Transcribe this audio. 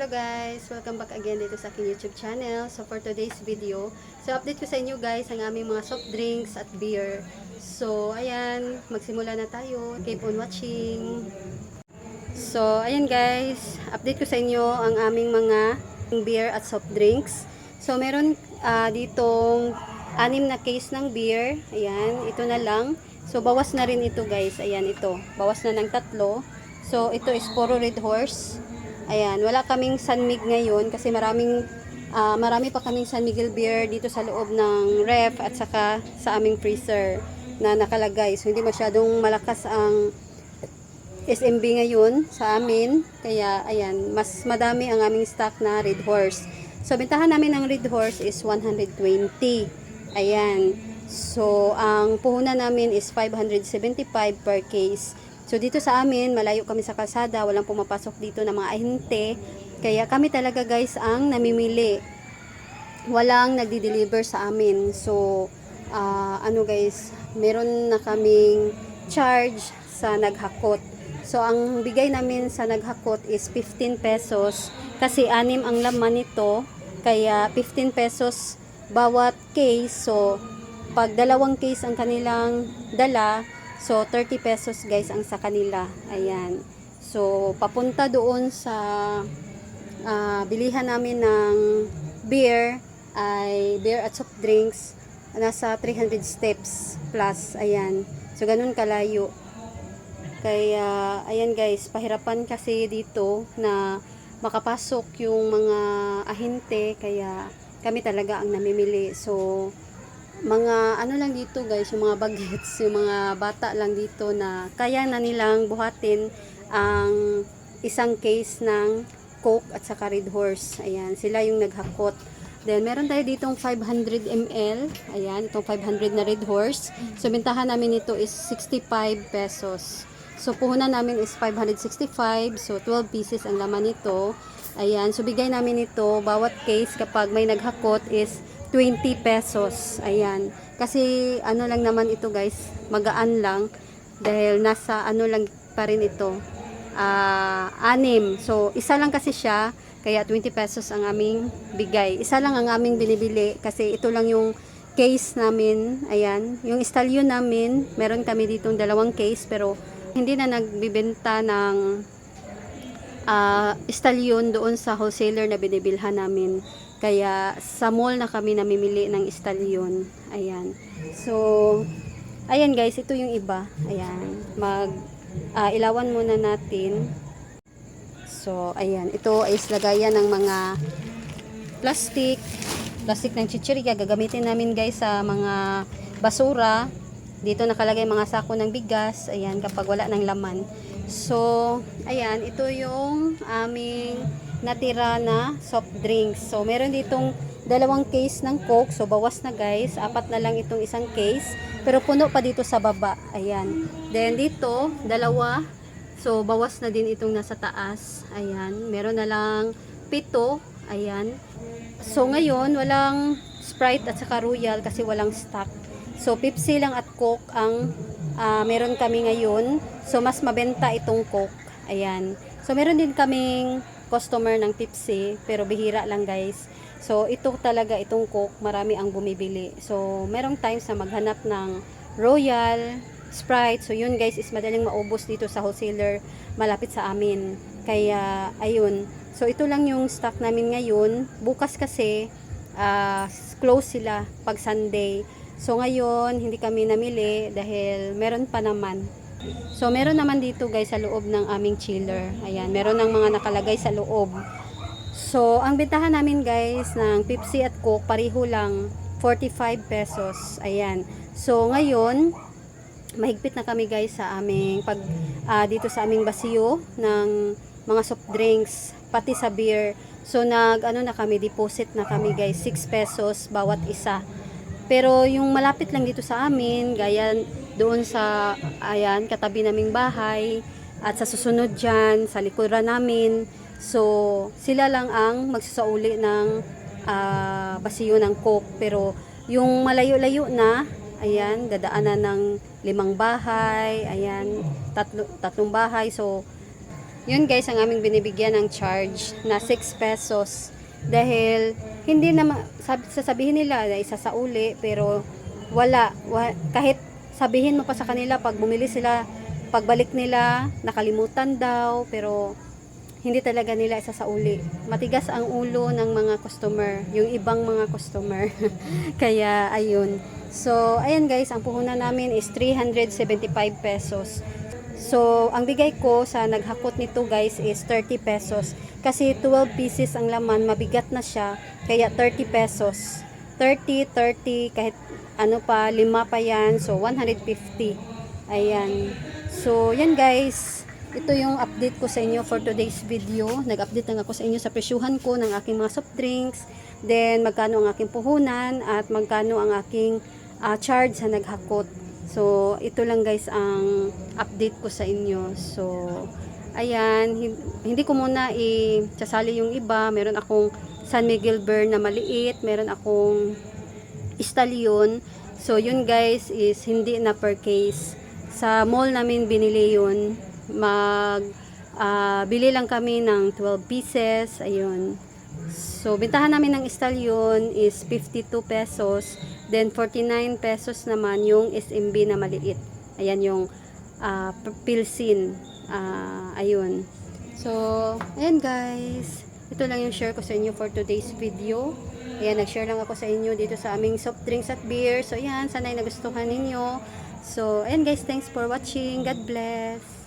Hello guys! Welcome back again dito sa aking YouTube channel. So for today's video, update ko sa inyo guys ang aming mga soft drinks at beer. So ayan, magsimula na tayo. Keep on watching. So ayan guys, update ko sa inyo ang aming mga beer at soft drinks. So meron ditong 6 na case ng beer. Ayan, ito na lang. So bawas na rin ito guys. Ayan ito, bawas na ng 3. So ito is puro Red Horse. Ayan, wala kaming San Mig ngayon kasi marami pa kaming San Miguel beer dito sa loob ng ref at saka sa aming freezer na nakalagay. So hindi masyadong malakas ang SMB ngayon sa amin. Kaya ayan, mas madami ang aming stock na Red Horse. So bentahan namin ng Red Horse is 120. Ayan. So ang puhunan namin is 575 per case. So dito sa amin, malayo kami sa kalsada, walang pumapasok dito na mga ahente. Kaya kami talaga guys ang namimili. Walang nagdi-deliver sa amin. So guys, meron na kaming charge sa naghakot. So ang bigay namin sa naghakot is 15 pesos kasi 6 ang laman nito. Kaya 15 pesos bawat case. So pag 2 case ang kanilang dala, so 30 pesos guys ang sa kanila. Ayan. So papunta doon sa bilihan namin ng beer at soft drinks, nasa 300 steps plus. Ayan. So ganun kalayo. Kaya ayan guys, pahirapan kasi dito na makapasok yung mga ahente, kaya kami talaga ang namimili. So mga lang dito guys, yung mga bagets, yung mga bata lang dito na kaya na nilang buhatin ang isang case ng Coke at saka Red Horse. Ayan, sila yung naghakot. Then meron tayo ditong 500 ml. Ayan, itong 500 na Red Horse. So bentahan namin ito is 65 pesos. So puhunan namin is 565. So 12 pieces ang laman nito. Ayan, so bigay namin ito bawat case kapag may naghakot is 20 pesos. Ayan. Kasi lang naman ito guys, magaan lang dahil nasa lang pa rin ito. 6. So isa lang kasi siya, kaya 20 pesos ang aming bigay. Isa lang ang aming binibili kasi ito lang yung case namin. Ayan. Yung stallion namin, meron kami ditong 2 case pero hindi na nagbibenta ng stallion doon sa wholesaler na binibilhan namin. Kaya sa mall na kami namimili ng stallion. Ayan. So, ayan guys, ito yung iba. Ayan. Ilawan muna natin. So, ayan. Ito is lagayan ng mga plastic ng chichirya. Gagamitin namin guys sa mga basura. Dito nakalagay mga sako ng bigas. Ayan, kapag wala ng laman. So, ayan. Ito yung aming natira na soft drinks. So, meron ditong 2 case ng Coke. So, bawas na guys. 4 na lang itong isang case. Pero puno pa dito sa baba. Ayan. Then, dito, 2. So, bawas na din itong nasa taas. Ayan. Meron na lang 7. Ayan. So, ngayon, walang Sprite at saka Royal kasi walang stock. So, Pepsi lang at Coke ang meron kami ngayon. So, mas mabenta itong Coke. Ayan. So, meron din kaming customer ng Pepsi, pero bihira lang guys. So ito talaga, itong Coke, marami ang bumibili. So merong times na maghanap ng Royal, Sprite. So yun guys, is madaling maubos dito sa wholesaler malapit sa amin. Kaya ayun. So ito lang yung stock namin ngayon. Bukas kasi close sila pag Sunday. So ngayon hindi kami namili dahil meron pa naman. So, meron naman dito guys sa loob ng aming chiller. Ayan, meron ng mga nakalagay sa loob. So, ang bentahan namin guys ng Pepsi at Coke, pareho lang, 45 pesos. Ayan. So, ngayon, mahigpit na kami guys sa aming dito sa aming basiyo ng mga soft drinks, pati sa beer. So, na kami, deposit na kami guys, 6 pesos bawat isa. Pero yung malapit lang dito sa amin, gaya doon sa katabi naming bahay at sa susunod dyan, sa likuran namin. So, sila lang ang magsasauli ng basiyo ng Coke. Pero yung malayo-layo na, ayan, dadaanan ng 5 bahay, ayan, 3 bahay. So, yun guys ang aming binibigyan ng charge na 6 pesos. Dahil hindi na sasabihin nila na isa sa uli, pero kahit sabihin mo pa sa kanila pag bumili sila, pagbalik nila nakalimutan daw, pero hindi talaga nila isa sa uli. Matigas ang ulo ng mga customer, yung ibang mga customer. Kaya ayun. So ayan guys, ang puhunan namin is 375 pesos. So, ang bigay ko sa naghakot nito guys is 30 pesos. Kasi 12 pieces ang laman, mabigat na siya. Kaya 30 pesos. 30, kahit ano pa, 5 pa yan. So, 150. Ayan. So, yan guys. Ito yung update ko sa inyo for today's video. Nag-update lang ako sa inyo sa presyuhan ko ng aking mga soft drinks. Then, magkano ang aking puhunan at magkano ang aking charge sa naghakot. So, ito lang guys ang update ko sa inyo. So, ayan, hindi ko muna isasali yung iba. Meron akong San Miguel Bear na maliit. Meron akong Stallion. So, yun guys is hindi na per case. Sa mall namin binili yun. Bili lang kami ng 12 pieces. Ayun. So, bintahan namin ng Stallion is 52 pesos. Then, 49 pesos naman yung SMB na maliit. Ayan yung Pilsin. Ayun. So, ayan guys. Ito lang yung share ko sa inyo for today's video. Ayan, nag-share lang ako sa inyo dito sa aming soft drinks at beer. So, ayan. Sana'y nagustuhan ninyo. So, ayan guys. Thanks for watching. God bless.